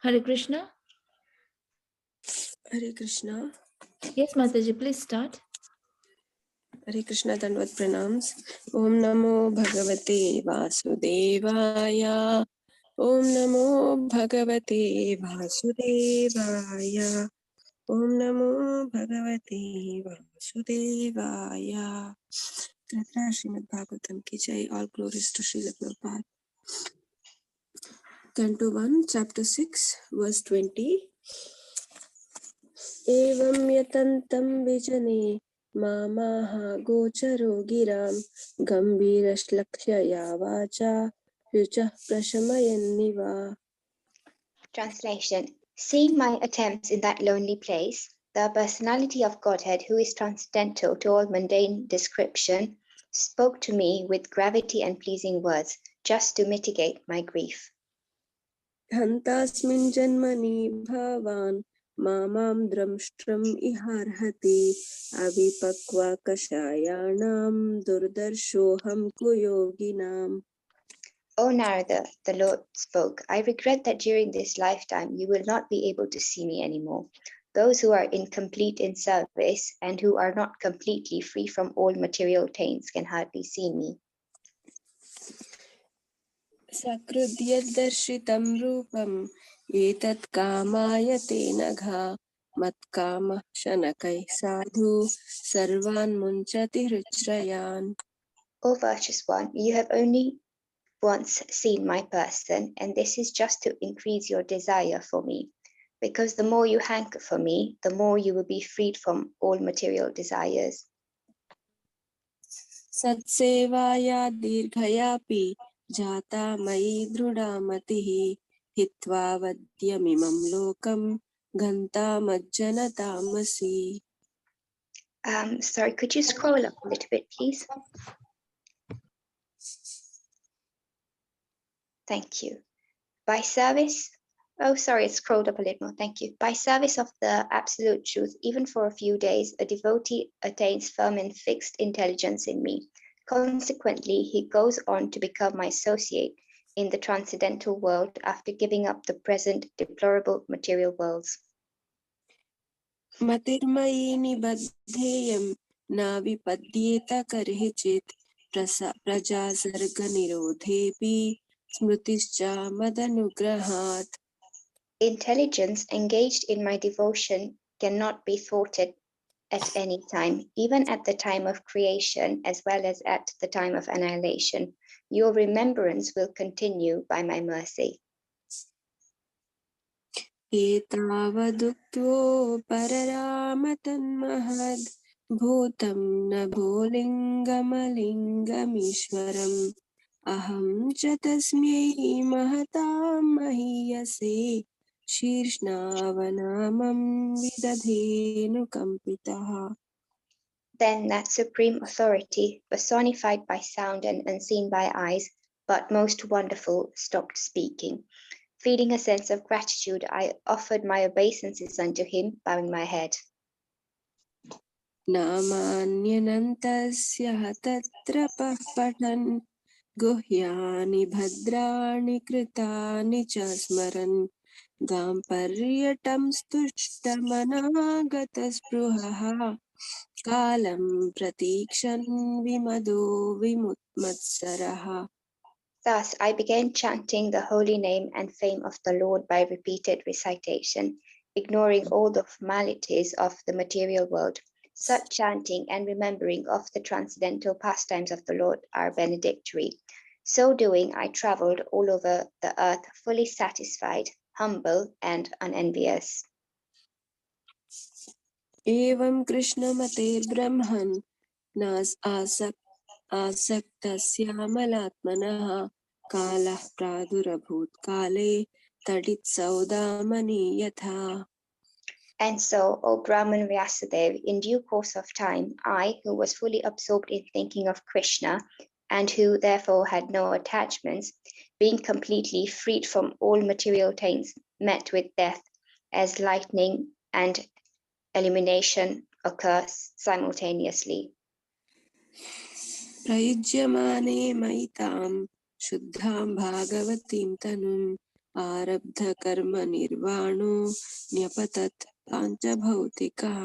Hare Krishna. Hare Krishna. Yes, Mataji, please start. Hare Krishna Dandvat Pranams. Om Namo Bhagavate Vasudevaya. Om Namo Bhagavate Vasudevaya. Om Namo Bhagavate Vasudevaya. Kratra Srimad Bhagavatam ki jai. All glories to Srila Prabhupada. Canto 1, Chapter 6, Verse 20. एवं यतन्तं विजने मामाह गोचरो गिरां गम्भीरश्लक्ष्यया वाचा ऋचः प्रशमयन्निव. Translation. Seeing my attempts in that lonely place, the personality of Godhead, who is transcendental to all mundane description, spoke to me with gravity and pleasing words, just to mitigate my grief. हन्तास्मिन् जन्मनि भवान् मामां द्रष्टुम् इहार्हति अविपक्वा कषायाणां दुर्दर्शोऽहं कुयोगिनाम्. O Narada, the Lord spoke, I regret that during this lifetime you will not be able to see me anymore. Those who are incomplete in service and who are not completely free from all material taints can hardly see me. सकृद्यद्दर्शितं रूपम् एतत् कामाय ते नघा मत्कामः शनकैः साधु सर्वान् मुञ्चति हृच्छ्रयान्. O virtuous one, you have only once seen my person, and this is just to increase your desire for me, because the more you hanker for me, the more you will be freed from all material desires. सत्सेवाया दीर्घयापि जाता मयि दृढा मतिः हित्वा वद्यमिमं लोकं घन्तामज्जनतामसि. Sorry, could you scroll up a little bit, please? Thank you. By service, oh, sorry, it scrolled up a little more. Thank you. By service of the absolute truth, even for a few days, a devotee attains firm and fixed intelligence in me. Consequently, he goes on to become my associate in the transcendental world after giving up the present deplorable material worlds. मतिर्मयि निबद्धेयं नाविपद्येत कर्हिचित् प्रजासर्गनिरोधेऽपि स्मृतिश्च मदनुग्रहात्. Intelligence engaged in my devotion cannot be thwarted at any time, even at the time of creation as well as at the time of annihilation. Your remembrance will continue by my mercy. एतावदुक्तो पररामतन्महद् भूतं न भोलिङ्गमलिङ्गमीश्वरम् अहं च तस्मै महतां महीयसे शीर्ष्णावनामं विदधेऽनुकम्पितः. Then that supreme authority, personified by sound and unseen by eyes, but most wonderful, stopped speaking. Feeling a sense of gratitude, I offered my obeisances unto him, bowing my head. नामान्यनन्तस्य तत्र पठन् गुह्यानि भद्राणि कृतानि च स्मरन् गाम्पर्यटं स्तुष्टमनागतस्पृहः कालं प्रतीक्षन् विमदो विमुत्मत्सरः. Thus I began chanting the holy name and fame of the Lord by repeated recitation, ignoring all the formalities of the material world. Such chanting and remembering of the transcendental pastimes of the Lord are benedictory. So doing, I traveled all over the earth, fully satisfied, humble, and unenvious. एवं कृष्णमते ब्रह्मन् नास् आसक्तस्यामलात्मनः कालः प्रादुरभूत् काले तडित्सौदामनि यथा. And so, O Brahman Vyasadeva, in due course of time, I, who was fully absorbed in thinking of Krishna, and who therefore had no attachments, being completely freed from all material taints, met with death, as lightning and illumination occur simultaneously. प्रयुज्यमाने मयि तां शुद्धां भागवतीं तनुं आरब्ध कर्म निर्वाणो न्यपतत् पाञ्चभौतिकः.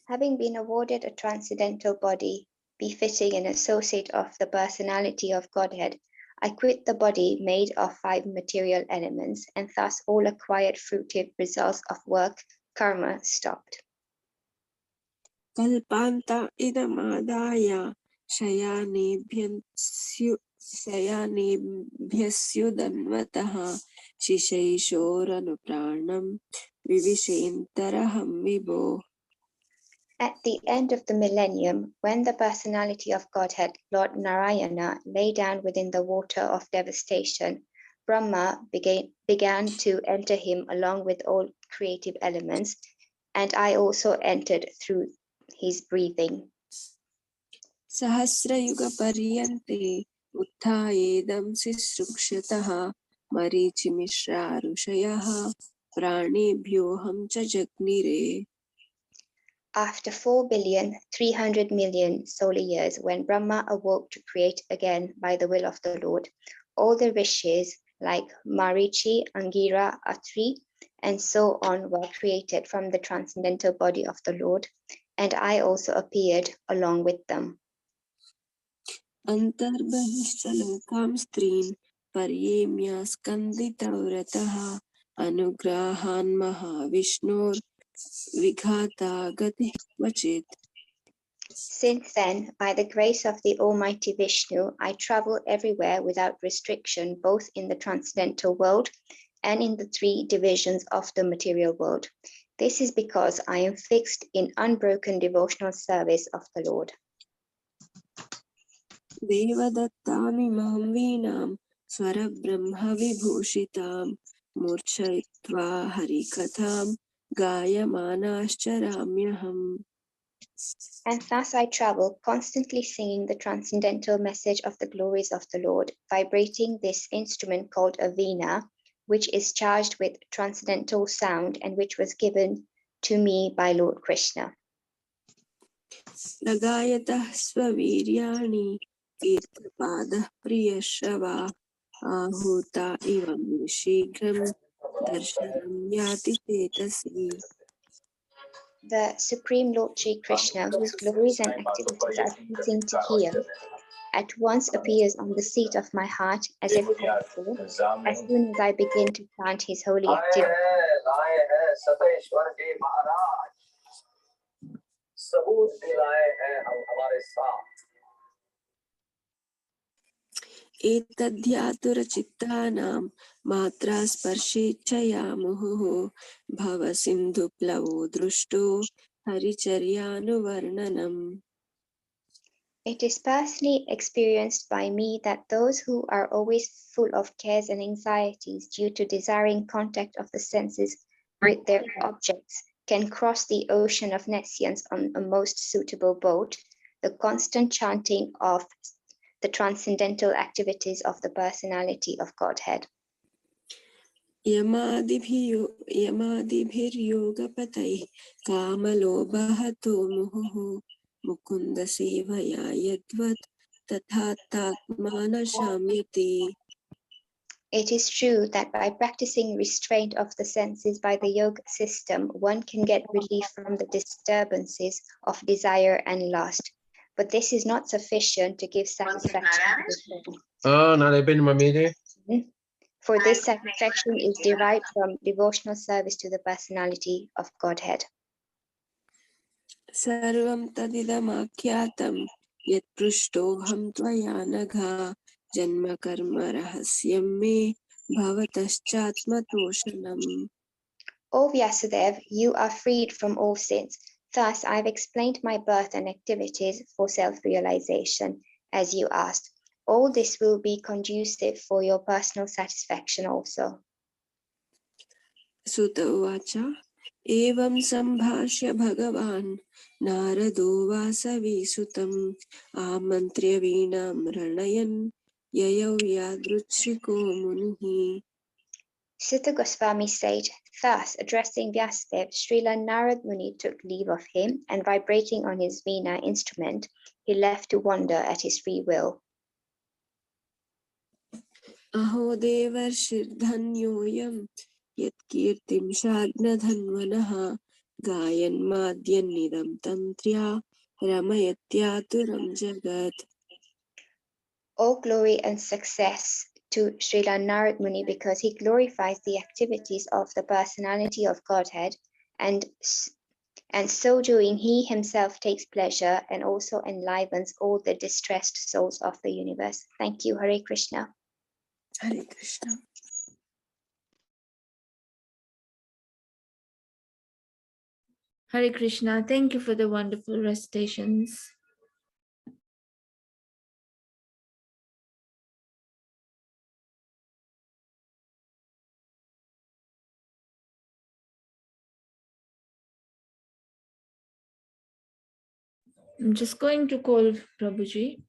Having been awarded a transcendental body, befitting an associate of the personality of Godhead, I quit the body made of 5 material elements, and thus all acquired fruitive results of work, karma, stopped. कल्पान्त इदमादाय शयानेभ्यस्युदन्वतः शिशैशोरनुप्राणं विविशेन्तरहं विभो. At the end of the millennium, when the personality of Godhead, Lord Narayana, lay down within the water of devastation, Brahma began to enter him along with all creative elements, and I also entered through his breathing. सहस्रयुगपर्यन्ते उत्थायेदं शिश्रुक्षतः मरीचिमिश्रा ऋषयः प्राणेभ्योऽहं च जग्निरे. After 4,300,000,000 solar years, when Brahma awoke to create again by the will of the Lord, all the rishis like Marichi, Angira, Atri, and so on were created from the transcendental body of the Lord, and I also appeared along with them. अन्तर्बहिश्च लोकां स्त्रीन् पर्येम्य स्कन्दितव्रतः अनुग्रहान् महाविष्णोर्विघाता गतिः क्वचित्. Since then, by the grace of the Almighty Vishnu, I travel everywhere without restriction, both in the transcendental world and in the 3 divisions of the material world. This is because I am fixed in unbroken devotional service of the Lord. देवदत्तामिमां वीणां स्वरब्रह्मविभूषितां मूर्छयित्वा हरिकथां गायमानाश्चराम्यहम्. And thus I travel, constantly singing the transcendental message of the glories of the Lord, vibrating this instrument called a veena, which is charged with transcendental sound and which was given to me by Lord Krishna. लगायतः स्ववीर्याणि तीर्थपादः प्रियश्रवा आहूता इवं शीघ्रं दर्शनं याति चेतसि. The Supreme Lord Sri Krishna, whose glories and activities are pleasing to hear, at once appears on the seat of my heart as if before, as soon as I begin to chant his holy activity. एतद्ध्यातुरचित्तानां मात्रा स्पर्शेच्छया मुहुः भवसिन्धुप्लवो दृष्टो हरिचर्यानुवर्णनम्. It is personally experienced by me that those who are always full of cares and anxieties due to desiring contact of the senses with their objects can cross the ocean of nescience on a most suitable boat, the constant chanting of the transcendental activities of the personality of Godhead. यमादिभिर्योगपतैः कामलोभहतो मुहुः Mukund सेवया यद्वत् तथा तात्मा शाम्यति. It is true that by practicing restraint of the senses by the yoga system, one can get relief from the disturbances of desire and lust. But this is not sufficient to give satisfaction to the soul. For this satisfaction is derived from devotional service to the personality of Godhead. सर्वं तदिदमाख्यातं यत्पृष्टोऽहं त्वया नघा जन्म कर्म रहस्यं मे भवतश्चात्मतोषणम्. O Vyasudev, you are freed from all sins. Thus I have explained my birth and activities for self-realization, as you asked. All this will be conducive for your personal satisfaction also. सुत उवाच एवं सम्भाष्य भगवान् नारदो वासवीसुतम् आमन्त्र्य वीणां रणयन् ययौ यादृच्छिको मुनिः. Sutta Goswami said, thus addressing Vyasadeva, Srila Narad Muni took leave of him and vibrating on his veena instrument, he left to wander at his free will. अहो देवर्षिर्धन्योऽयं यत्कीर्तिं शार्ङ्गधन्वनः गायन्माद्यन्निदं तन्त्र्या रमयत्यातुरं जगत्. All glory and success to Srila Narad Muni because he glorifies the activities of the personality of Godhead, and so doing he himself takes pleasure and also enlivens all the distressed souls of the universe. Thank you. Hare Krishna. Hare Krishna. Hare Krishna. Thank you for the wonderful recitations. I'm just going to call Prabhuji.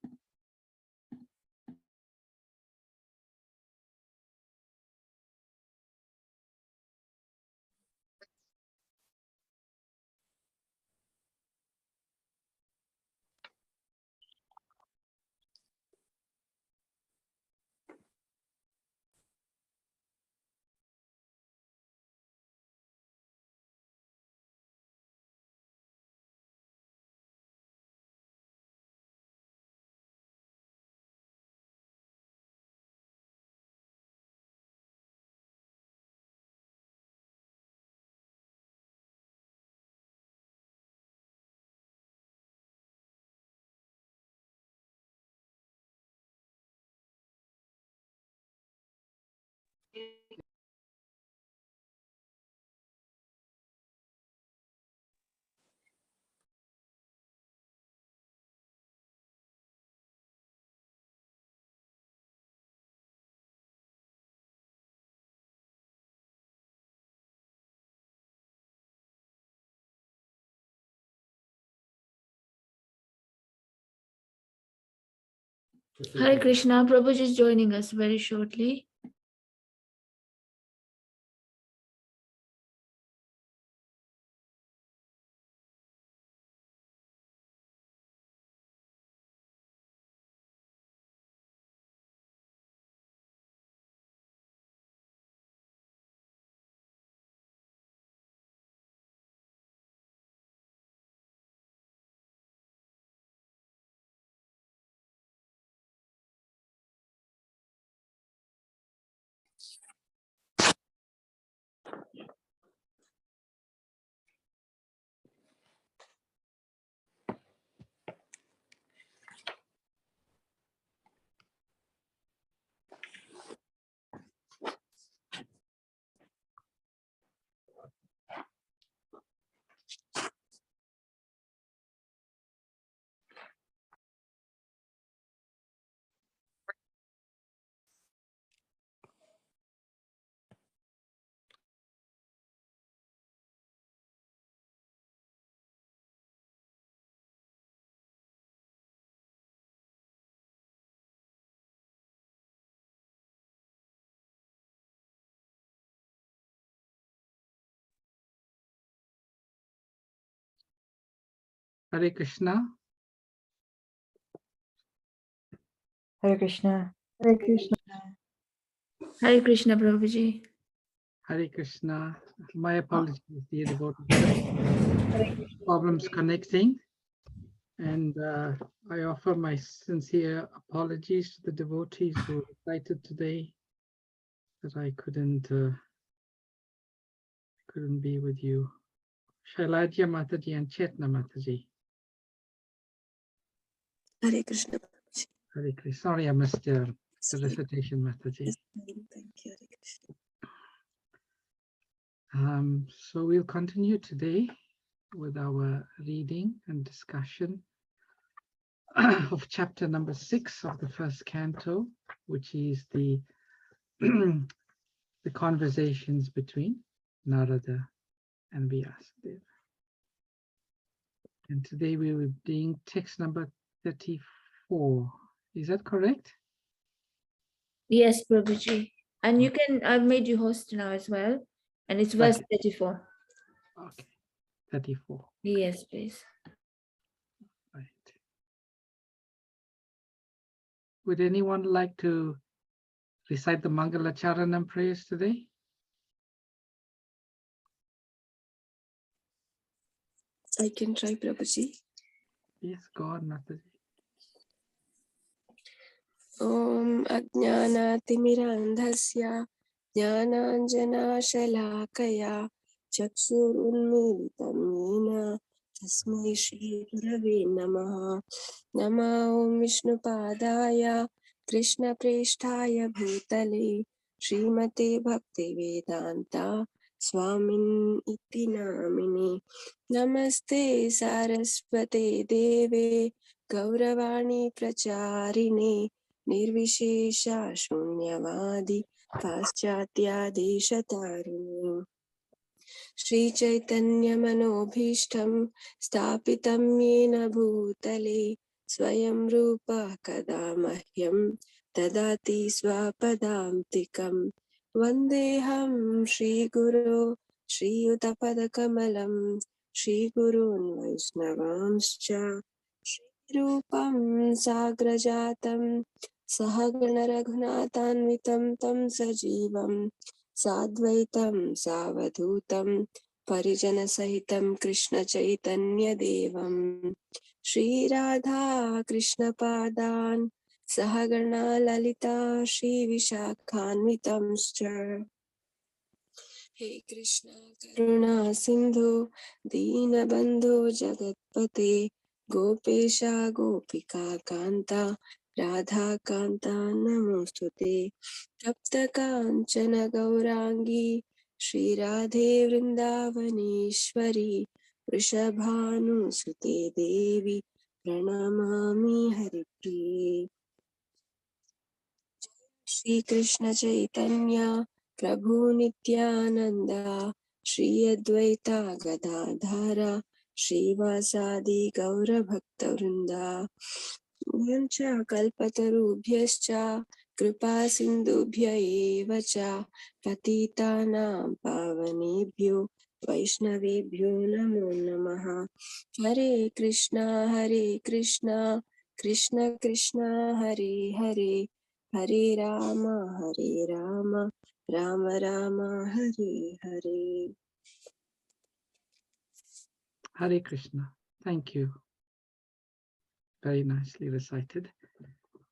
Hare Krishna. Prabhuji is joining us very shortly. Hare Krishna. Hare Krishna. Hare Krishna. Hare Krishna, Prabhuji. Hare Krishna. My apologies, dear devotees. Problems connecting. And I offer my sincere apologies to the devotees who recited today that I couldn't be with you. Shailadya Mataji and Chetna Mataji. Hare Krishna. Hare Krishna. Sorry, I missed the recitation, Mataji. Thank you, Hare Krishna. So we'll continue today with our reading and discussion of chapter number 6 of the first canto, which is the the conversations between Narada and Vyasadeva. And today we will be doing text number 34. Is that correct? Yes, Prabhuji. And you can, I've made you host now as well. And it's verse 34. Okay, 34. Yes, please. Right. Would anyone like to recite the Mangala Charanam prayers today? I can try, Prabhuji. Yes, go on, Mataji. Om Ajnanatimirandhasya Jnananjanashalakaya Chakshurunmilitam Yena Tasmai Shri Gurave Namaha. Nama Om Vishnupadaya Krishna Presthaya Bhutale Srimate Bhakti Vedanta Swamin Iti Namini. Namaste Saraswate Deve Gauravani Pracharine Nirvishesha Shunyavadi Paschatya Deshatarine. Shri Chaitanya Manobhishtam Stapitam Yena Bhutale Swayam Rupa Kadamahyam Tadati Swapadamtikam Vandeham Shri Guru Shri Utapadakamalam Shri Gurun Vaishnavanscha Shri Rupam Sagrajatam Sahagana Raghunathanvitam Tam Sajivam Sadvaitam Savadutam Parijana Sahitam Krishna Chaitanya Devam Shri Radha Krishna Padan Sahagana Lalita Shri Vishakhanvitam Scha. Hey Krishna Karuna Sindhu Dina Bandhu Jagatpate Gopesha Gopika Kanta Radha Kanta Namostute Tapta Kanchana Gaurangi Shri Radhe Vrindavaneshwari Vrishabhanu Sute Devi Pranamami Haripriye. Shri Krishna Chaitanya Prabhu Nityananda Shri Advaita Gadadhara Shri Vasadi Gaura Bhakta Vrinda Yancha Kalpatarubhyascha Kripa Sindhubhya eva cha Patitanam Pavanebhyo Vaishnavebhyo Namo Namaha. Hare Krishna Krishna Krishna Hare Hare Hare Rama Rama Rama Hare Hare. Hare Krishna. Thank you. Very nicely recited.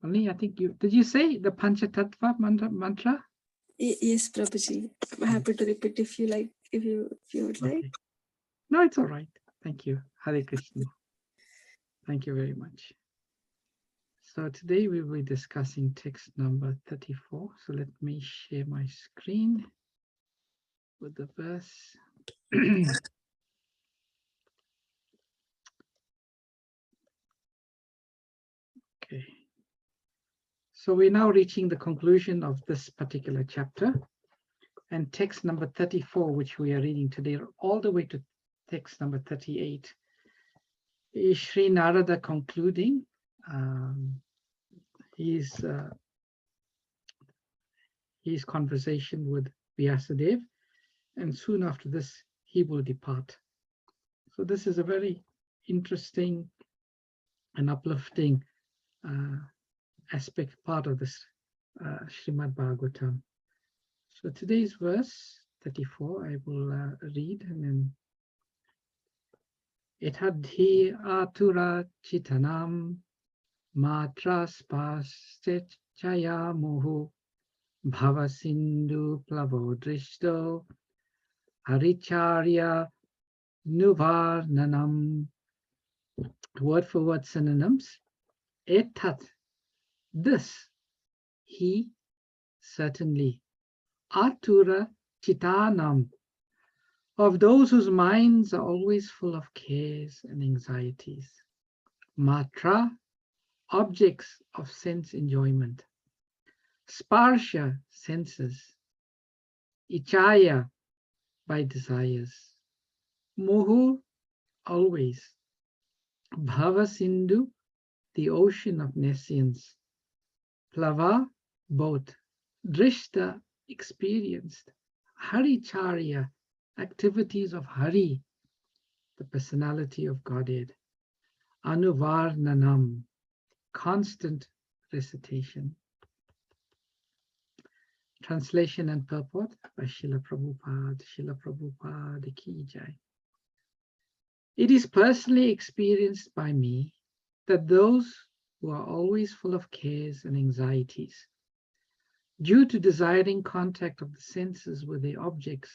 Only I think did you say the Panchatattva mantra? Yes, Prabhuji. I'm happy to repeat if you like, if you would like. Okay. No, it's all right. Thank you. Hare Krishna. Thank you very much. So today we will be discussing text number 34. So let me share my screen with the verse. Okay. So we're now reaching the conclusion of this particular chapter. And text number 34, which we are reading today, all the way to text number 38, is Sri Narada concluding his conversation with Vyasadeva, and soon after this, he will depart. So this is a very interesting and uplifting aspect, part of this Srimad Bhagavatam. So today's verse 34, I will read, and then Etadhi atura chitanam matra spastet chaya mohu bhava sindhu plavo drishto haricharya nuvarnanam. Word for word synonyms. Etat, this, he, certainly. Atura chitanam, of those whose minds are always full of cares and anxieties. Matra, objects of sense enjoyment. Sparsha, senses. Ichaya, by desires. Mohu, always. Bhava Sindhu, the ocean of nescience. Plava, both. Drishta, experienced. Haricharya, activities of Hari, the personality of Godhead. Anuvarnanam, constant recitation. Translation and purport by Srila Prabhupada Ki Jai. It is personally experienced by me that those who are always full of cares and anxieties, due to desiring contact of the senses with their objects,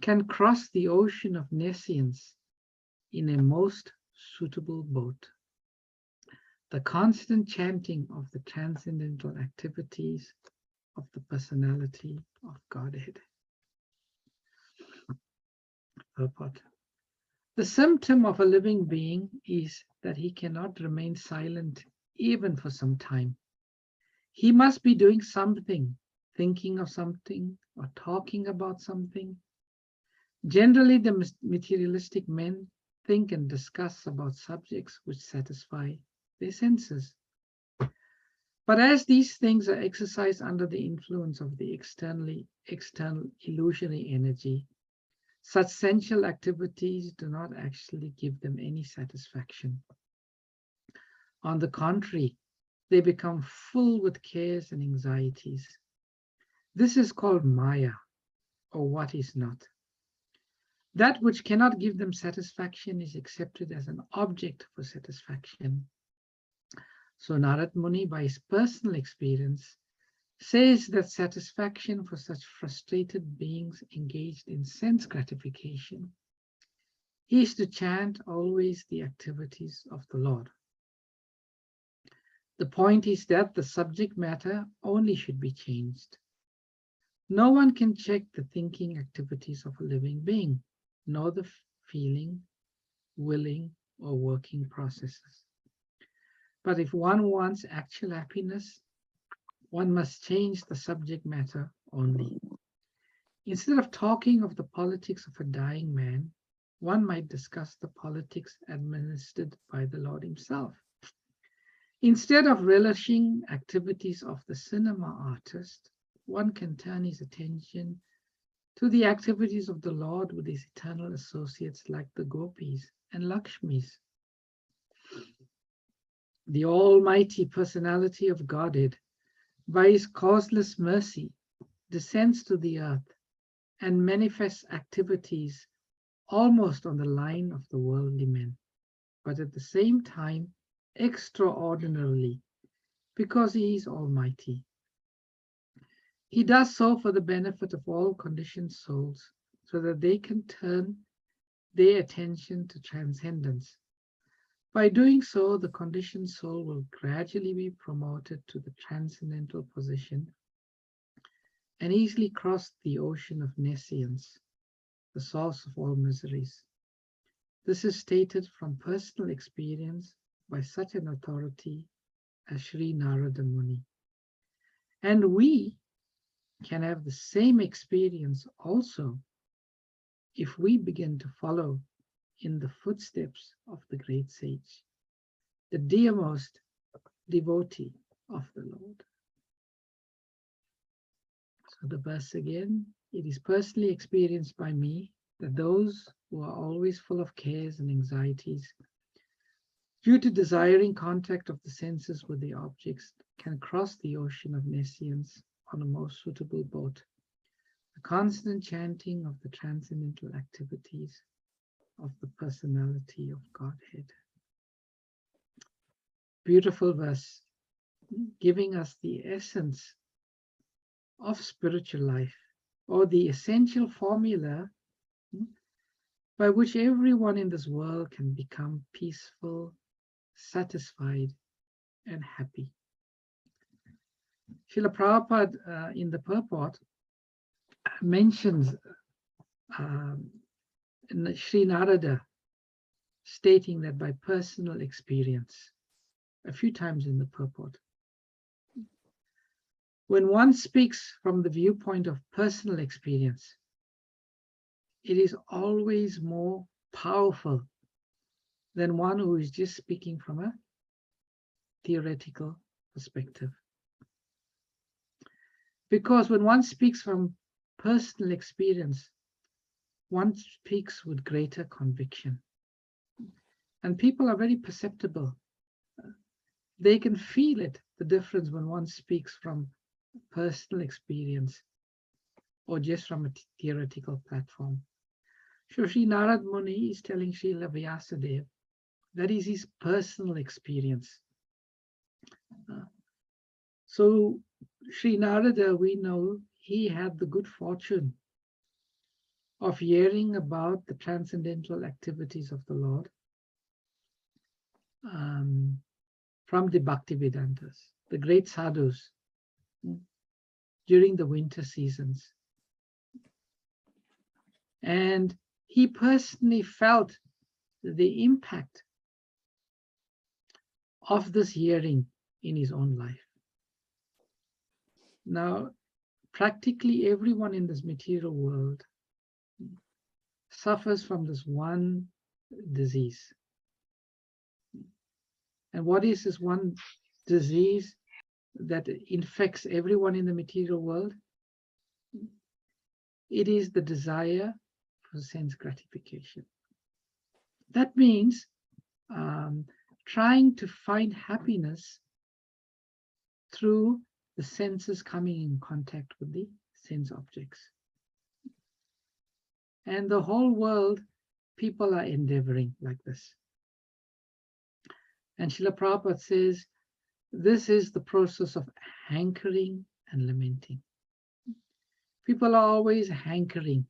can cross the ocean of nescience in a most suitable boat. The constant chanting of the transcendental activities of the personality of Godhead. Purport. The symptom of a living being is that he cannot remain silent even for some time. He must be doing something, thinking of something, or talking about something. Generally, the materialistic men think and discuss about subjects which satisfy their senses. But as these things are exercised under the influence of the external illusory energy, such sensual activities do not actually give them any satisfaction. On the contrary, they become full with cares and anxieties. This is called Maya, or what is not. That which cannot give them satisfaction is accepted as an object for satisfaction. So Narad Muni, by his personal experience, says that satisfaction for such frustrated beings engaged in sense gratification is to chant always the activities of the Lord. The point is that the subject matter only should be changed. No one can check the thinking activities of a living being, nor the feeling, willing, or working processes. But if one wants actual happiness, one must change the subject matter only. Instead of talking of the politics of a dying man, one might discuss the politics administered by the Lord himself. Instead of relishing activities of the cinema artist, one can turn his attention to the activities of the Lord with his eternal associates like the gopis and Lakshmis. The almighty personality of Godhead, by his causeless mercy, descends to the earth and manifests activities almost on the line of the worldly men, but at the same time extraordinarily, because he is almighty. He does so for the benefit of all conditioned souls, so that they can turn their attention to transcendence. By doing so, the conditioned soul will gradually be promoted to the transcendental position and easily cross the ocean of nescience, the source of all miseries. This is stated from personal experience by such an authority as Sri Narada Muni. And we can have the same experience also if we begin to follow in the footsteps of the great sage, the dearmost devotee of the Lord. So the verse again, it is personally experienced by me that those who are always full of cares and anxieties, due to desiring contact of the senses with the objects, can cross the ocean of nescience on a most suitable boat. The constant chanting of the transcendental activities of the personality of Godhead. Beautiful verse, giving us the essence of spiritual life, or the essential formula by which everyone in this world can become peaceful, satisfied, and happy. Srila Prabhupada in the purport mentions Sri Narada stating that by personal experience, a few times in the purport. When one speaks from the viewpoint of personal experience, it is always more powerful than one who is just speaking from a theoretical perspective. Because when one speaks from personal experience, one speaks with greater conviction. And people are very perceptible. They can feel it, the difference when one speaks from personal experience or just from a theoretical platform. So Sri Narad Muni is telling Srila Vyasadeva that is his personal experience. So Sri Narada, we know he had the good fortune of hearing about the transcendental activities of the Lord from the Bhaktivedantas, the great sadhus, during the winter seasons. And he personally felt the impact of this hearing in his own life. Now, practically everyone in this material world suffers from this one disease. And what is this one disease that infects everyone in the material world? It is the desire for sense gratification. That means trying to find happiness through the senses coming in contact with the sense objects. And the whole world, people are endeavoring like this. And Srila Prabhupada says, this is the process of hankering and lamenting. People are always hankering.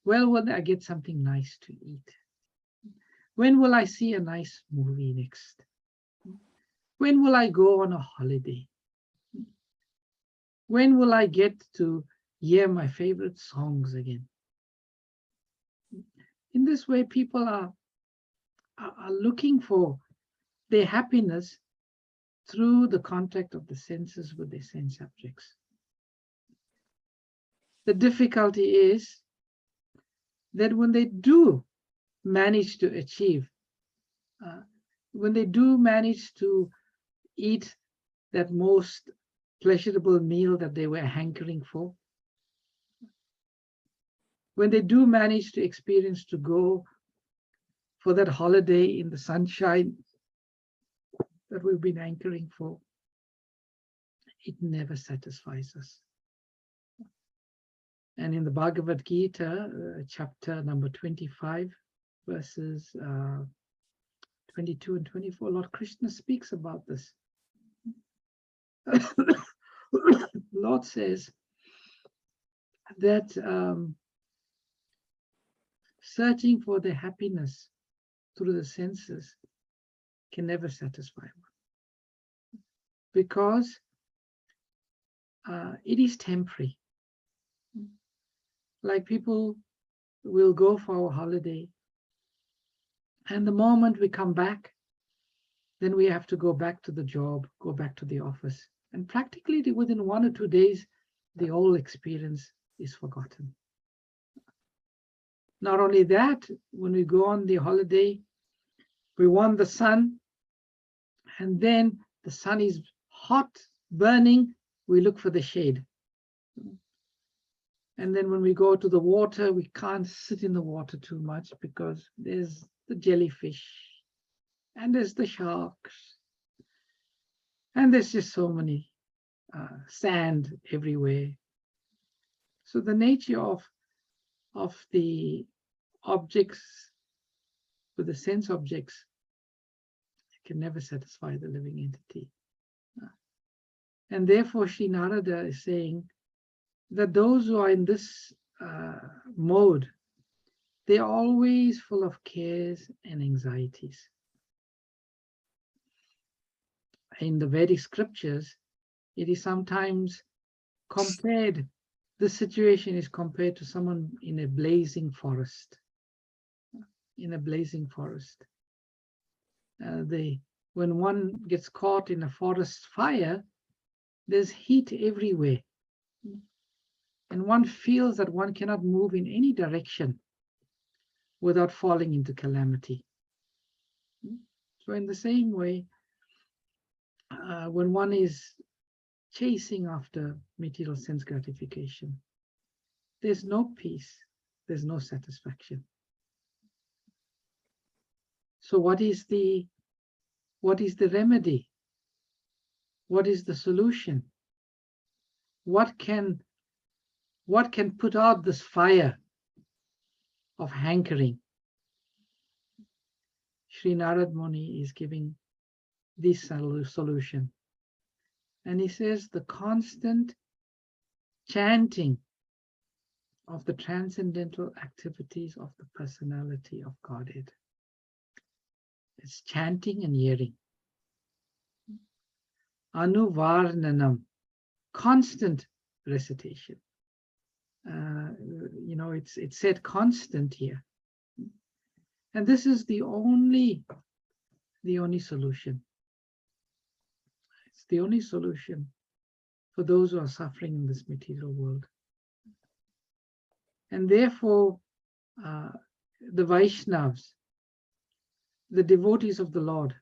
Well, when I get something nice to eat? When will I see a nice movie next? When will I go on a holiday? When will I get to hear my favorite songs again? In this way, people are looking for their happiness through the contact of the senses with their sense objects. The difficulty is that when they do manage to achieve, when they do manage to eat that most pleasurable meal that they were hankering for, when they do manage to experience to go for that holiday in the sunshine that we've been hankering for, it never satisfies us. And in the Bhagavad Gita, chapter number 25, verses 22 and 24, Lord Krishna speaks about this. Lord says that searching for the happiness through the senses can never satisfy one, because it is temporary. Like people will go for a holiday, and the moment we come back, then we have to go back to the job, go back to the office. And practically within 1 or 2 days, the whole experience is forgotten. Not only that, when we go on the holiday, we want the sun, and then the sun is hot, burning, we look for the shade. And then when we go to the water, we can't sit in the water too much because there's the jellyfish and there's the sharks. And there's just so many sand everywhere. So the nature of the objects, with the sense objects, can never satisfy the living entity. And therefore, Sri Narada is saying that those who are in this mode, they are always full of cares and anxieties. In the Vedic scriptures, it is sometimes compared, this situation is compared to someone in a blazing forest. In a blazing forest. When one gets caught in a forest fire, there's heat everywhere. And one feels that one cannot move in any direction without falling into calamity. So in the same way, when one is chasing after material sense gratification, there's no peace, there's no satisfaction. So what is the remedy? What is the solution? what can put out this fire of hankering? Sri Narad Muni is giving this solution. And he says the constant chanting of the transcendental activities of the personality of Godhead. It's chanting and hearing. Anuvarnanam, constant recitation. It's said constant here. And this is the only solution. It's the only solution for those who are suffering in this material world. And therefore, the Vaishnavas, the devotees of the Lord,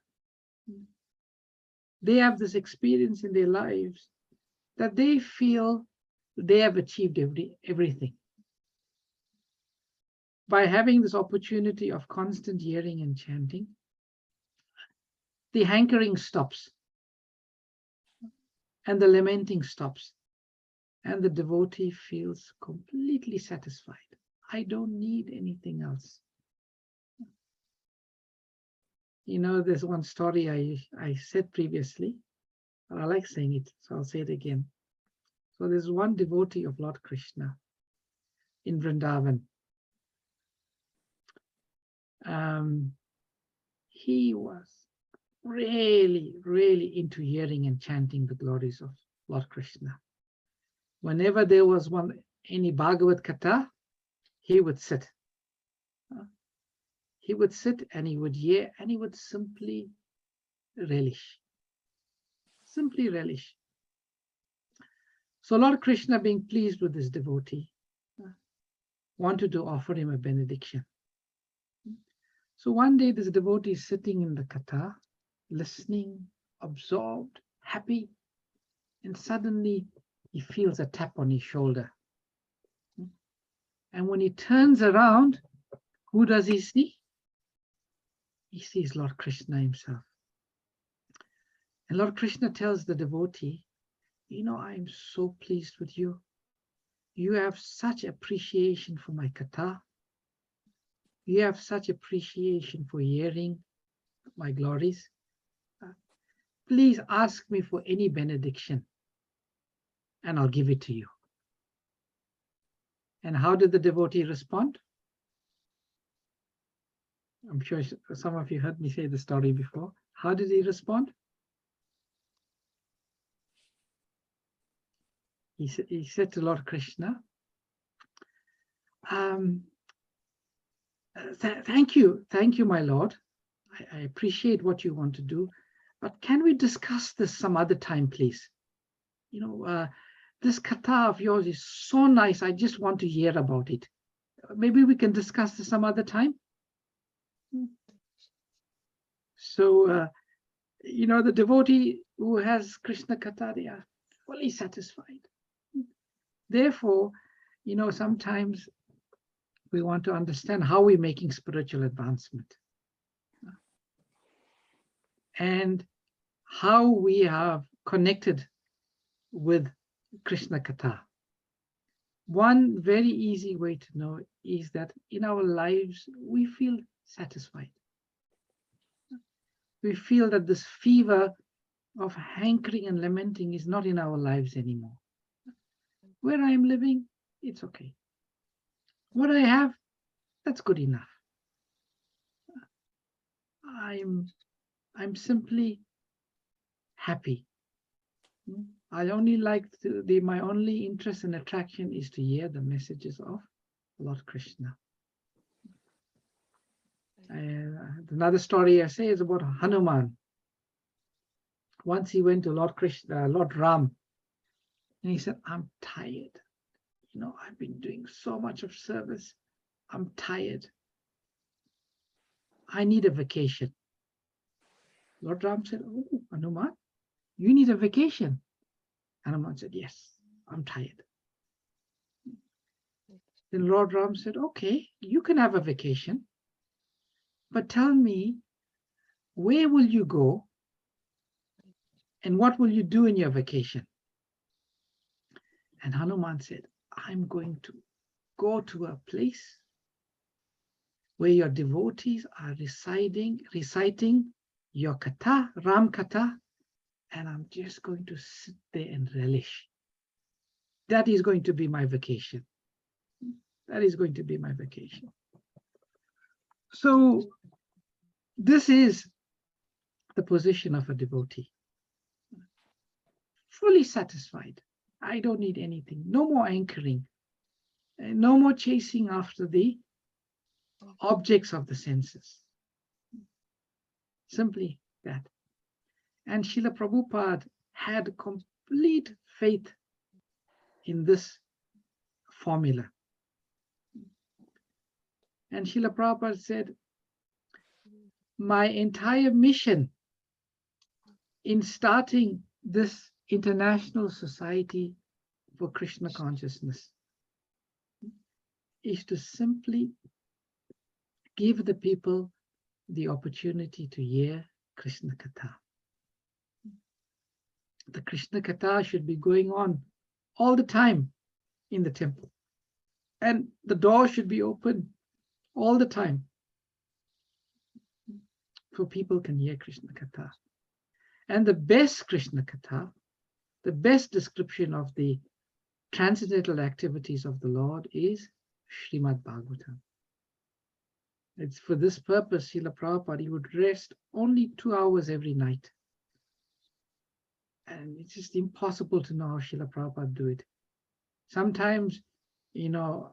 they have this experience in their lives that they feel they have achieved everything. By having this opportunity of constant hearing and chanting, the hankering stops, and the lamenting stops, and the devotee feels completely satisfied. I don't need anything else. There's one story I said previously, but I like saying it, so I'll say it again. So there's one devotee of Lord Krishna in Vrindavan. He was really, really into hearing and chanting the glories of Lord Krishna. Whenever there was any Bhagavad Katha, he would sit. He would sit and he would hear and he would simply relish. Simply relish. So Lord Krishna, being pleased with this devotee, wanted to offer him a benediction. So one day this devotee is sitting in the Katha, listening, absorbed, happy, and suddenly he feels a tap on his shoulder. And when he turns around, who does he see? He sees Lord Krishna himself. And Lord Krishna tells the devotee, I'm so pleased with you. You have such appreciation for my Katha. You have such appreciation for hearing my glories. Please ask me for any benediction and I'll give it to you. And how did the devotee respond? I'm sure some of you heard me say the story before. How did he respond? He said to Lord Krishna, thank you, my Lord. I appreciate what you want to do, but can we discuss this some other time, please? This Katha of yours is so nice. I just want to hear about it. Maybe we can discuss this some other time. So, the devotee who has Krishna Katha, they are fully satisfied. Therefore, sometimes we want to understand how we're making spiritual advancement and how we have connected with Krishna Katha. One very easy way to know is that in our lives, we feel satisfied. We feel that this fever of hankering and lamenting is not in our lives anymore. Where I am living, it's okay. What I have, that's good enough. I'm simply happy. I only like my only interest and attraction is to hear the messages of Lord Krishna. Another story I say is about Hanuman. Once he went to Lord Ram, and he said, I'm tired. I've been doing so much of service. I'm tired. I need a vacation. Lord Ram said, oh, Hanuman, you need a vacation. Hanuman said, yes, I'm tired. Then Lord Ram said, okay, you can have a vacation, but tell me, where will you go and what will you do in your vacation? And Hanuman said, I'm going to go to a place where your devotees are reciting your katha, Ram katha, and I'm just going to sit there and relish. That is going to be my vacation. That is going to be my vacation. So this is the position of a devotee. Fully satisfied. I don't need anything. No more anchoring. No more chasing after the objects of the senses. Simply that. And Srila Prabhupada had complete faith in this formula. And Srila Prabhupada said, my entire mission in starting this international society for Krishna consciousness is to simply give the people the opportunity to hear Krishna Katha. The Krishna Katha should be going on all the time in the temple. And the door should be open all the time so people can hear Krishna Katha. And the best Krishna Katha, the best description of the transcendental activities of the Lord is Srimad Bhagavatam. It's for this purpose, Srila Prabhupada, he would rest only 2 hours every night. And it's just impossible to know how Srila Prabhupada do it. Sometimes, you know,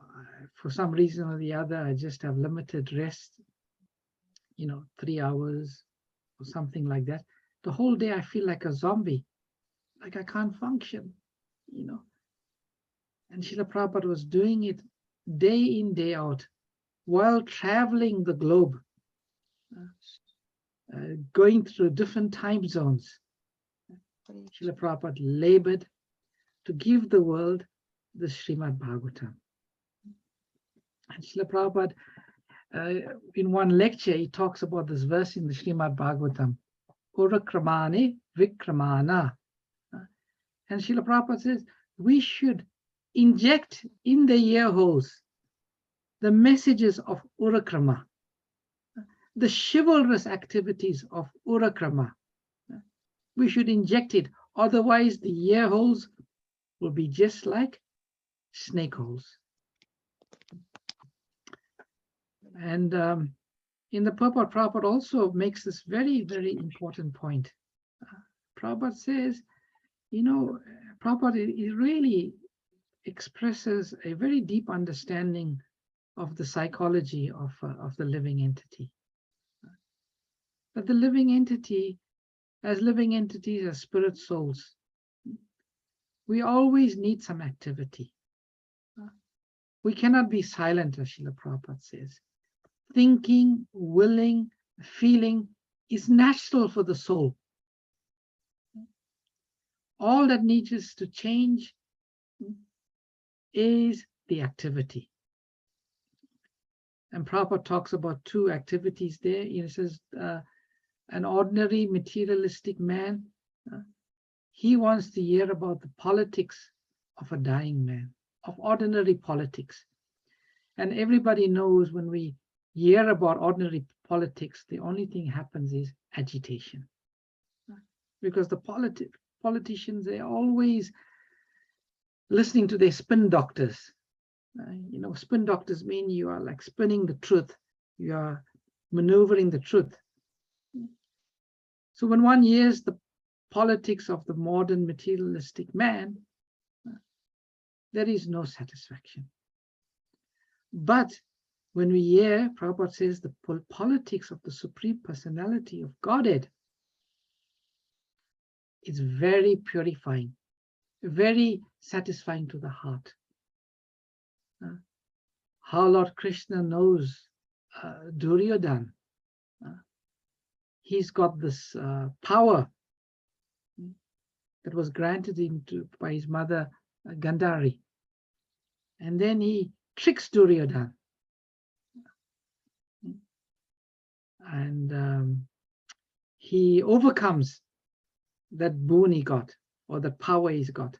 for some reason or the other, I just have limited rest, 3 hours or something like that. The whole day I feel like a zombie, like I can't function, And Srila Prabhupada was doing it day in, day out, while traveling the globe, going through different time zones. Srila Prabhupada labored to give the world the Srimad Bhagavatam. And Srila Prabhupada, in one lecture, he talks about this verse in the Srimad Bhagavatam, Urakramane Vikramana. And Srila Prabhupada says, we should inject in the ear holes the messages of Urakrama, the chivalrous activities of Urakrama. We should inject it, otherwise the ear holes will be just like snake holes. And in the purport, Prabhupada also makes this very, very important point. Prabhupada says, Prabhupada, it really expresses a very deep understanding of the psychology of the living entity. But the living entity, as living entities, as spirit souls, we always need some activity. We cannot be silent, as Srila Prabhupada says. Thinking, willing, feeling is natural for the soul. All that needs to change is the activity. And Prabhupada talks about two activities there. He says, an ordinary materialistic man, he wants to hear about the politics of a dying man, of ordinary politics. And everybody knows when we hear about ordinary politics, the only thing happens is agitation. Because the politicians, they're always listening to their spin doctors. Spin doctors mean you are like spinning the truth. You are maneuvering the truth. So when one hears the politics of the modern materialistic man, there is no satisfaction. But when we hear, Prabhupada says, the politics of the Supreme Personality of Godhead, it's very purifying, very satisfying to the heart. How Lord Krishna knows Duryodhana. He's got this power that was granted him by his mother Gandhari. And then he tricks Duryodhana. And he overcomes that boon he got, or the power he's got.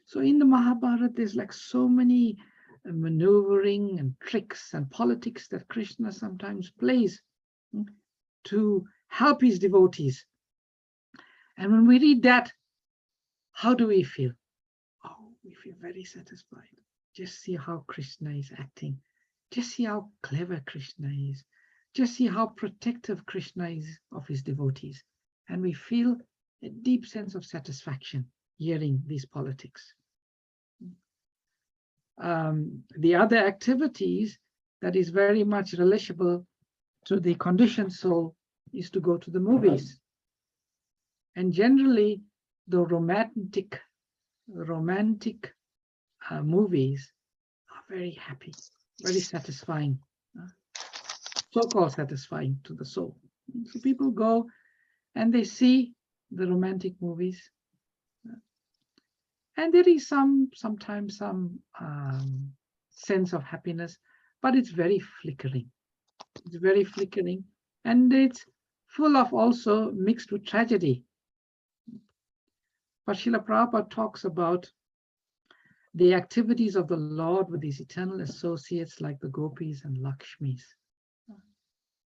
So in the Mahabharata, there's like so many maneuvering and tricks and politics that Krishna sometimes plays to help his devotees. And when we read that, how do we feel? Oh, we feel very satisfied. Just see how Krishna is acting. Just see how clever Krishna is. Just see how protective Krishna is of his devotees. And we feel a deep sense of satisfaction hearing these politics. The other activities that is very much relatable to the conditioned soul is to go to the movies. And generally, the romantic movies are very happy, very satisfying, so-called satisfying to the soul. So people go and they see the romantic movies, and there is sometimes some sense of happiness, but it's very flickering. It's very flickering, and it's full of also mixed with tragedy. But Srila Prabhupada talks about the activities of the Lord with his eternal associates like the gopis and Lakshmis.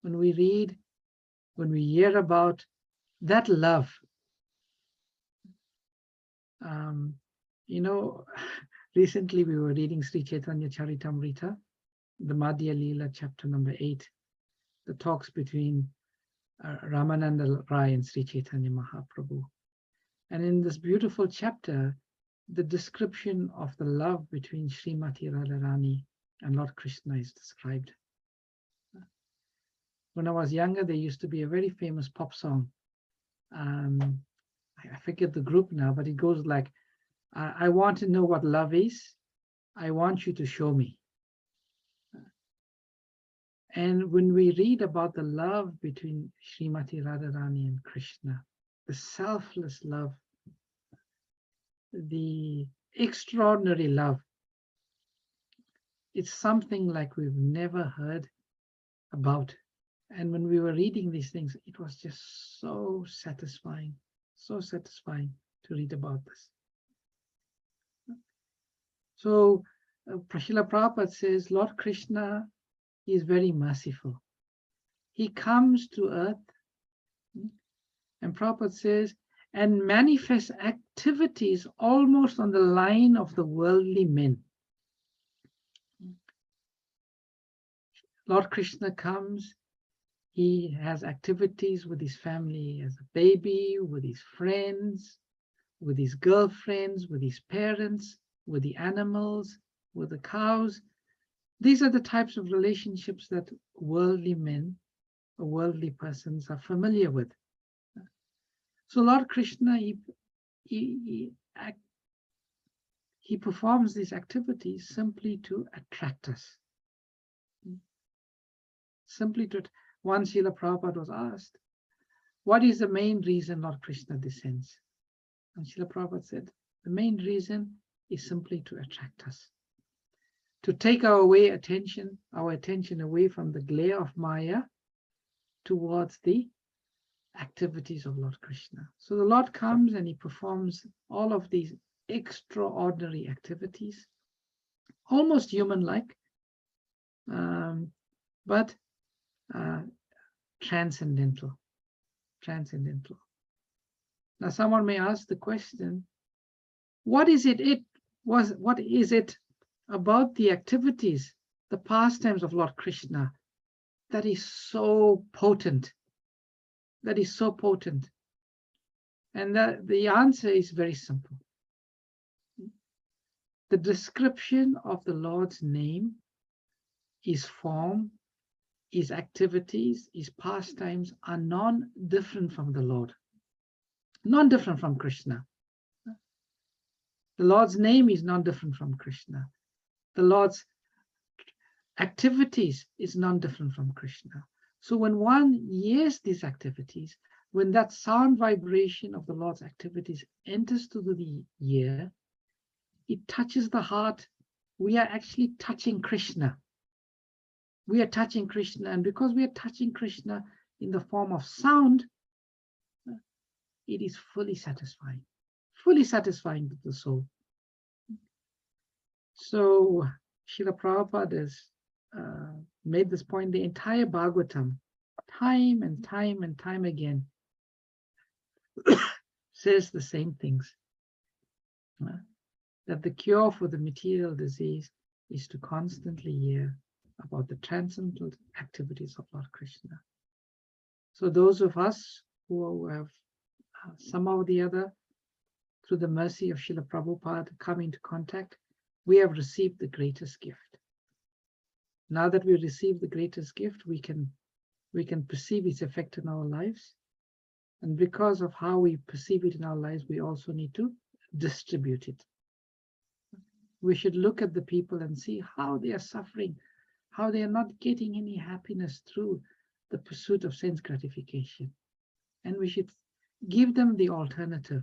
When we read, when we hear about that love, recently we were reading Sri Chaitanya Charitamrita, the Madhya Leela, chapter number 8, the talks between Ramananda Rai and Sri Chaitanya Mahaprabhu. And in this beautiful chapter, the description of the love between Srimati Radharani and Lord Krishna is described. When I was younger, there used to be a very famous pop song. I forget the group now, but it goes like, I want to know what love is. I want you to show me. And when we read about the love between Srimati Radharani and Krishna, the selfless love, the extraordinary love, it's something like we've never heard about. And when we were reading these things, it was just so satisfying to read about this. So Srila Prabhupada says, Lord Krishna is very merciful. He comes to earth, and Prabhupada says, and manifests activities almost on the line of the worldly men. Lord Krishna comes, he has activities with his family as a baby, with his friends, with his girlfriends, with his parents, with the animals, with the cows. These are the types of relationships that worldly men or worldly persons are familiar with. So Lord Krishna, he performs these activities simply to attract us. Simply to, once Srila Prabhupada was asked, what is the main reason Lord Krishna descends? And Srila Prabhupada said, the main reason is simply to attract us, to take our attention away from the glare of Maya towards the activities of Lord Krishna. So the Lord comes and he performs all of these extraordinary activities, almost human-like, but transcendental. Now someone may ask the question, what is it about the activities, the pastimes of Lord Krishna that is so potent? And the answer is very simple. The description of the Lord's name, his form, his activities, his pastimes are non-different from the Lord, non-different from Krishna. The Lord's name is non-different from Krishna. The Lord's activities is non-different from Krishna. So when one hears these activities, when that sound vibration of the Lord's activities enters to the ear, it touches the heart. We are actually touching Krishna. We are touching Krishna, and because we are touching Krishna in the form of sound, it is fully satisfying to the soul. So Srila Prabhupada has made this point. The entire Bhagavatam, time and time and time again, says the same things. That the cure for the material disease is to constantly hear about the transcendental activities of Lord Krishna. So those of us who have somehow or the other, through the mercy of Srila Prabhupada, come into contact, we have received the greatest gift. Now that we receive the greatest gift, we can perceive its effect in our lives. And because of how we perceive it in our lives, we also need to distribute it. We should look at the people and see how they are suffering, how they are not getting any happiness through the pursuit of sense gratification. And we should give them the alternative.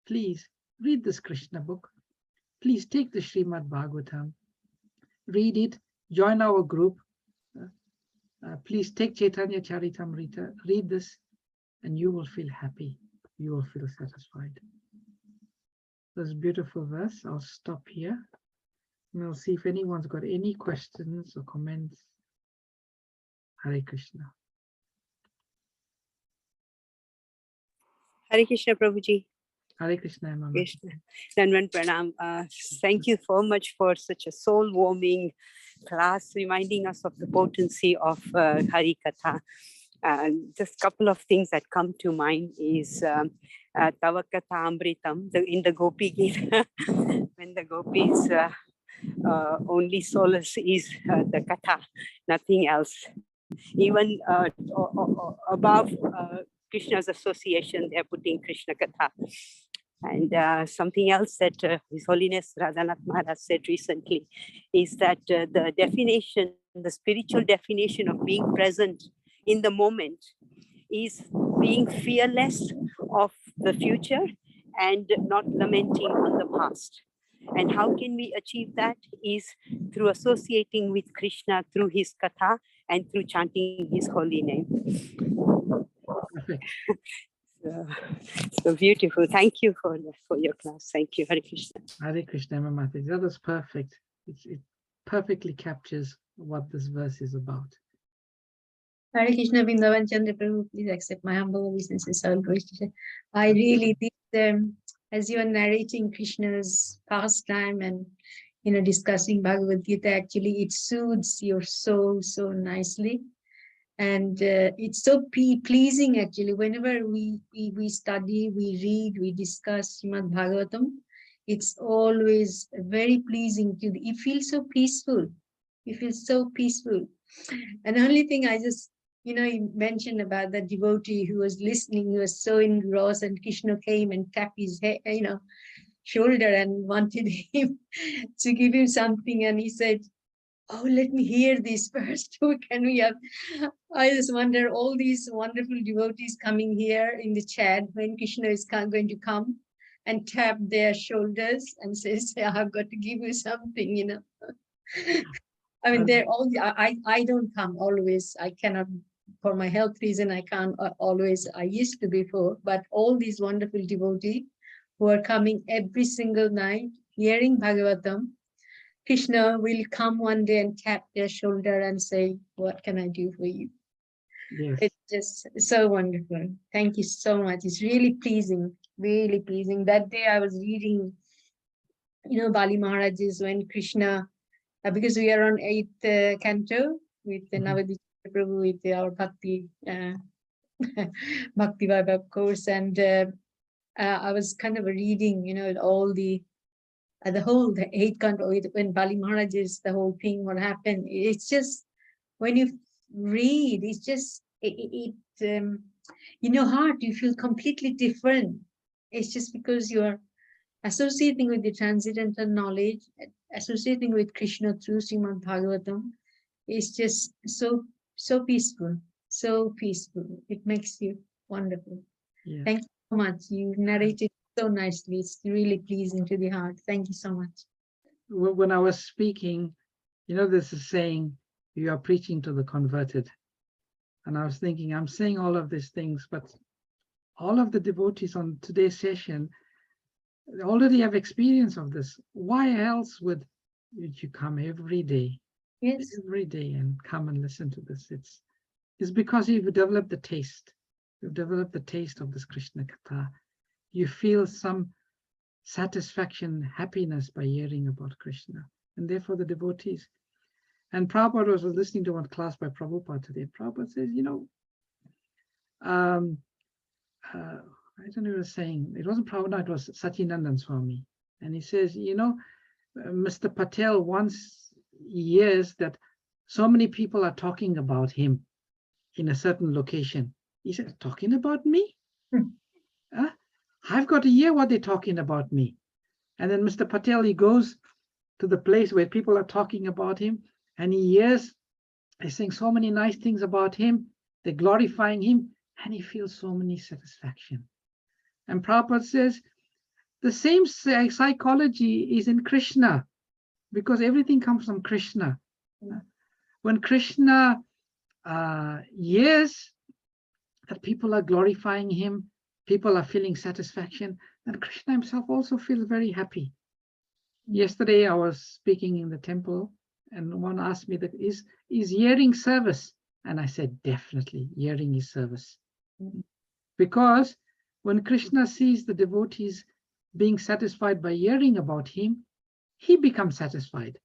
Please read this Krishna book. Please take the Srimad Bhagavatam, read it, join our group. Please take Chaitanya Charitamrita, read this, and you will feel happy. You will feel satisfied. This beautiful verse. I'll stop here. And I'll see if anyone's got any questions or comments. Hare Krishna. Hare Krishna, Prabhuji. Hare Krishna, Mama. Krishna. Danvan Pranam. Thank you so much for such a soul-warming class, reminding us of the potency of Hari Katha. Just a couple of things that come to mind is Tava Katha Amritam, in the Gopi Gita, when the gopis only solace is the Katha, nothing else. Even above Krishna's association, they're putting Krishna Katha. And something else that His Holiness Radhanath Maharaj said recently is that the definition, the spiritual definition of being present in the moment is being fearless of the future and not lamenting on the past. And how can we achieve that is through associating with Krishna through his katha and through chanting his holy name. Perfect. So beautiful. Thank you for your class. Thank you, Hare Krishna. Hare Krishna, Mama. That was perfect. It perfectly captures what this verse is about. Hare Krishna, Vrindavan, Chandra, Prabhu, please accept my humble obeisances. I really did, as you are narrating Krishna's pastime and discussing Bhagavad Gita, actually it soothes your soul so nicely. And it's so pleasing actually. Whenever we study, we read, we discuss Srimad Bhagavatam, it's always very pleasing to you. Feel so peaceful. You feel so peaceful. And the only thing I just, you mentioned about the devotee who was listening, who was so engrossed, and Krishna came and tapped his head, shoulder and wanted him to give him something. And he said, oh, let me hear this first. Can we have? I just wonder, all these wonderful devotees coming here in the chat when Krishna is going to come and tap their shoulders and says, I've got to give you something, I mean, they're all, I don't come always. I cannot, for my health reason, I can't always, I used to before, but all these wonderful devotees who are coming every single night, hearing Bhagavatam, Krishna will come one day and tap their shoulder and say, what can I do for you? Yes. It's just so wonderful. Thank you so much. It's really pleasing, really pleasing. That day I was reading, Bali Maharaj's when Krishna, because we are on 8th canto with the Navadvip Prabhu, with our Bhakti, Bhakti Vaibhav course. And I was kind of reading, all the whole, the 8th canto, when Bali Maharaj is the whole thing, what happened. It's just, when you read, it's just, in your heart, you feel completely different. It's just because you're associating with the transcendental knowledge, associating with Krishna through Srimad Bhagavatam. It's just so peaceful, so peaceful. It makes you wonderful. Yeah. Thank you so much. You narrated so nicely. It's really pleasing to the heart. Thank you so much. When I was speaking, there's a saying, you are preaching to the converted. And I was thinking, I'm saying all of these things, but all of the devotees on today's session, already have experience of this. Why else would you come every day? Yes. Every day and come and listen to this. It's because you've developed the taste. You've developed the taste of this Krishna Katha. You feel some satisfaction, happiness by hearing about Krishna. And therefore the devotees. And Prabhupada was listening to one class by Prabhupada today. Prabhupada says, I don't know what he was saying. It wasn't Prabhupada, it was Satyanandan Swami. And he says, Mr. Patel once hears that so many people are talking about him in a certain location. He said, talking about me? I've got to hear what they're talking about me. And then Mr. Patel, he goes to the place where people are talking about him, and he hears, they're saying so many nice things about him, they're glorifying him, and he feels so many satisfaction. And Prabhupada says, the same psychology is in Krishna, because everything comes from Krishna. When Krishna hears that people are glorifying him, people are feeling satisfaction, and Krishna himself also feels very happy. Yesterday I was speaking in the temple, and one asked me that is hearing service? And I said, definitely, hearing is service. Because when Krishna sees the devotees being satisfied by hearing about him, he becomes satisfied.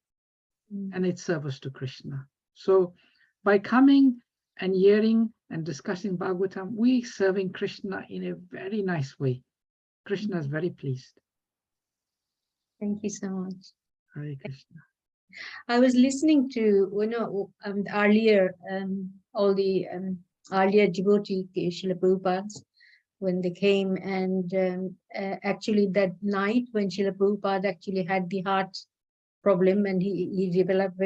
And it's service to Krishna. So by coming and hearing and discussing Bhagavatam, we're serving Krishna in a very nice way. Krishna is very pleased. Thank you so much. Hare Krishna. I was listening to, earlier, all the earlier devotee Srila Prabhupada, when they came, and actually that night when Srila Prabhupada actually had the heart problem, and he developed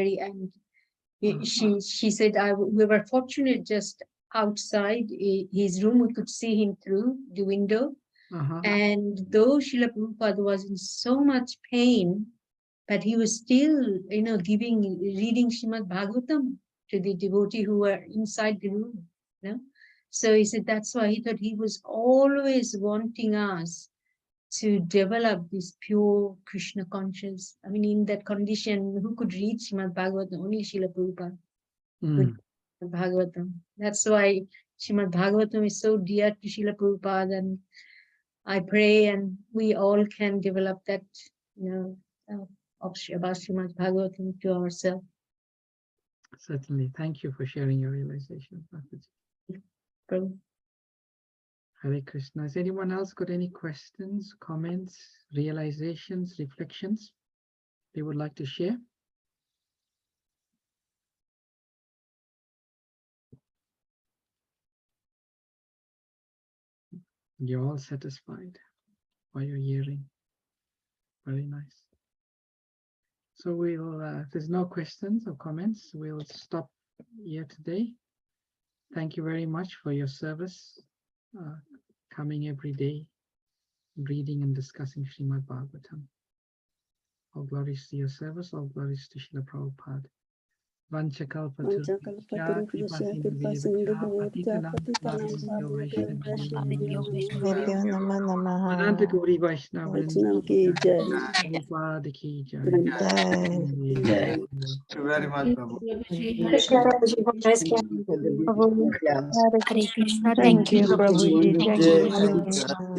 she said, we were fortunate just outside his room, we could see him through the window. And though Srila Prabhupada was in so much pain, but he was still, reading Srimad Bhagavatam to the devotee who were inside the room. So he said that's why he thought he was always wanting us to develop this pure Krishna conscious. I mean, in that condition, who could read Srimad Bhagavatam? Only Srila Prabhupada could read Bhagavatam. That's why Srimad Bhagavatam is so dear to Srila Prabhupada, and I pray and we all can develop that, about Srimad Bhagavatam to ourselves. Certainly. Thank you for sharing your realization. Prabhu. Hare Krishna. Has anyone else got any questions, comments, realizations, reflections they would like to share? You're all satisfied by your hearing. Very nice. So we'll, if there's no questions or comments, we'll stop here today. Thank you very much for your service, coming every day, reading and discussing Srimad Bhagavatam. All glories to your service, all glories to Srila Prabhupada. Nitya Nama Namaha. Ananta Gauri Vaishnava Vaishnava ki jai. Prabhupada ki jai. Jai. Jai. Thank you very much, Prabhu. Krishna Prabhuji, have a nice day. Prabhu. Yeah. Hare Krishna. Thank Thank you. you, Prabhuji. Thank Jai. you very much.